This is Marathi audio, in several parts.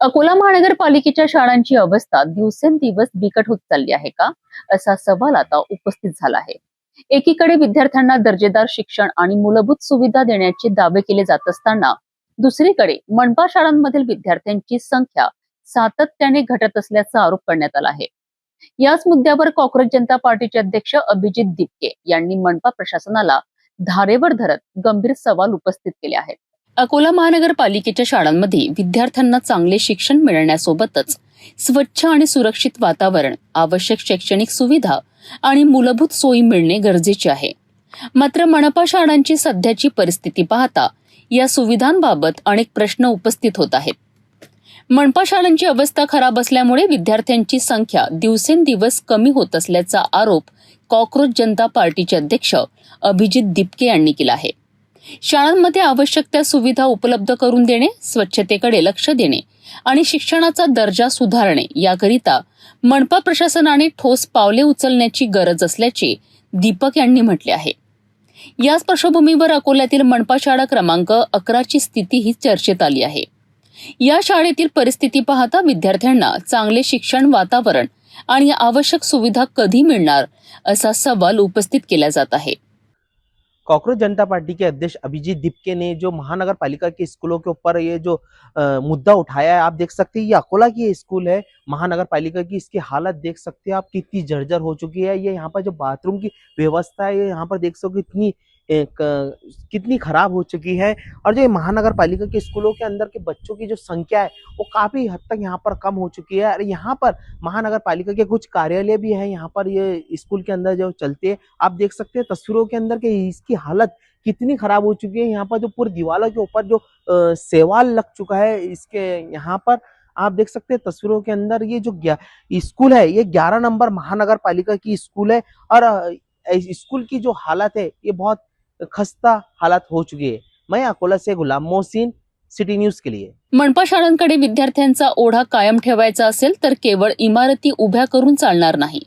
अकोला महानगरपालिकेच्या शाळांची अवस्था दिवसेंदिवस बिकट होत चालली आहे का, असा सवाल आता उपस्थित झाला आहे. एकीकडे विद्यार्थ्यांना दर्जेदार शिक्षण आणि मूलभूत सुविधा देण्याचे दावे केले जात असताना दुसरीकडे मनपा शाळांमधील विद्यार्थ्यांची संख्या सातत्याने घटत असल्याचा आरोप करण्यात आला आहे. याच मुद्द्यावर कॉंग्रेस जनता पार्टीचे अध्यक्ष अभिजित दिपके यांनी मनपा प्रशासनाला धारेवर धरत गंभीर सवाल उपस्थित केले आहेत. अकोला महानगरपालिकेच्या शाळांमध्ये विद्यार्थ्यांना चांगले शिक्षण मिळण्यासोबतच स्वच्छ आणि सुरक्षित वातावरण, आवश्यक शैक्षणिक सुविधा आणि मूलभूत सोयी मिळणे गरजेचे आहे. मात्र मनपा शाळांची सध्याची परिस्थिती पाहता या सुविधांबाबत अनेक प्रश्न उपस्थित होत आहेत. मनपा शाळांची अवस्था खराब असल्यामुळे विद्यार्थ्यांची संख्या दिवसेंदिवस कमी होत असल्याचा आरोप कॉंग्रेस जनता पार्टीचे अध्यक्ष अभिजित दिपके यांनी केला आहे. शाळांमध्ये आवश्यक त्या सुविधा उपलब्ध करून देणे, स्वच्छतेकडे लक्ष देणे आणि शिक्षणाचा दर्जा सुधारणे याकरिता मनपा प्रशासनाने ठोस पावले उचलण्याची गरज असल्याचे दीपक यांनी म्हटले आहे. याच पार्श्वभूमीवर अकोल्यातील मनपा शाळा क्रमांक 11ची स्थिती ही चर्चेत आली आहे. या शाळेतील परिस्थिती पाहता विद्यार्थ्यांना चांगले शिक्षण वातावरण आणि आवश्यक सुविधा कधी मिळणार असा सवाल उपस्थित केला जात आहे. कांग्रेस जनता पार्टी के अध्यक्ष अभिजीत दिपके ने जो महानगर पालिका के स्कूलों के ऊपर ये जो मुद्दा उठाया है, आप देख सकते हैं ये अकोला की स्कूल है, महानगर पालिका की। इसकी हालत देख सकते हैं आप, कितनी जर्जर हो चुकी है। ये यहाँ पर जो बाथरूम की व्यवस्था है, ये यहाँ पर देख सकते इतनी कितनी खराब हो चुकी है। और जो ये महानगर पालिका के स्कूलों के अंदर के बच्चों की जो संख्या है वो काफी हद तक यहाँ पर कम हो चुकी है। और यहाँ पर महानगर पालिका के कुछ कार्यालय भी है यहाँ पर, ये स्कूल के अंदर जो चलते हैं। आप देख सकते हैं तस्वीरों के अंदर के इसकी हालत कितनी खराब हो चुकी है। यहाँ पर जो पूरी दीवारों के ऊपर जो सेवाल लग चुका है, इसके यहाँ पर आप देख सकते हैं तस्वीरों के अंदर ये जो स्कूल है, ये 11 नंबर महानगर पालिका की स्कूल है। और स्कूल की जो हालत है ये बहुत खस्ता हालत हो चुकी है। मैं अकोला से गुलाम मोहसिन, सिटी न्यूज के लिए। मनपा शाळांकडे विद्यार्थ्यांचा ओढा कायम ठेवायचा असेल तर केवळ इमारती उभ्या करून चालणार नाही,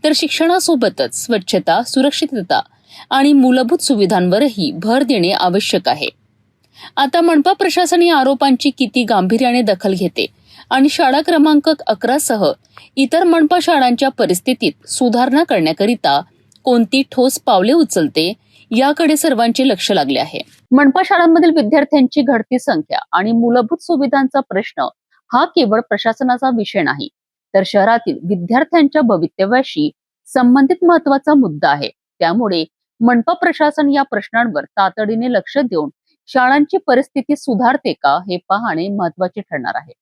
तर शिक्षणासोबतच स्वच्छता, सुरक्षितता आणि मूलभूत सुविधांवरही भर देणे आवश्यक आहे. आता मनपा प्रशासन या आरोपांची किती गांभीर्याने दखल घेते आणि शाळा क्रमांक 11 सह इतर मनपा शाळांच्या परिस्थितीत सुधारणा करण्याकरिता कोणती ठोस पावले उचलते याकडे सर्वांचे लक्ष लागले आहे. मनपा शाळांमधील विद्यार्थ्यांची घटती संख्या आणि मूलभूत सुविधांचा प्रश्न हा केवळ प्रशासनाचा विषय नाही, तर शहरातील विद्यार्थ्यांच्या भवितव्याशी संबंधित महत्त्वाचा मुद्दा आहे. त्यामुळे मनपा प्रशासन या प्रश्नांवर तातडीने लक्ष देऊन शाळांची परिस्थिती सुधारते का हे पाहणे महत्त्वाचे ठरणार आहे.